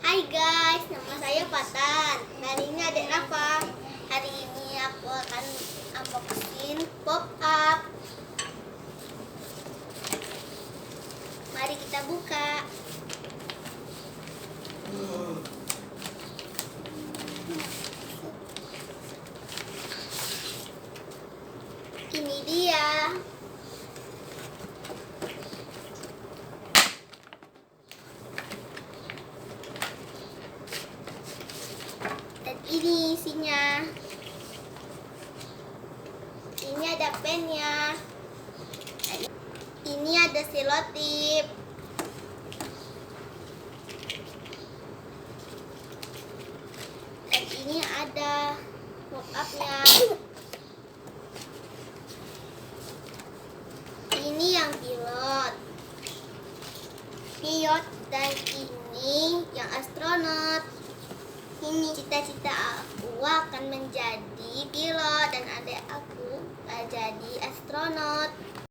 Hai guys, nama saya Fatan. Hari ini adik Rafa. Hari ini aku akan unboxing pop up. Mari kita buka. Ini dia. Dan ini isinya. Ini ada pennya. Ini ada selotip. Dan ini ada pop up-nya. Ini yang pilot. Dan ini yang astronot. Ini cita-cita aku akan menjadi pilot dan adik aku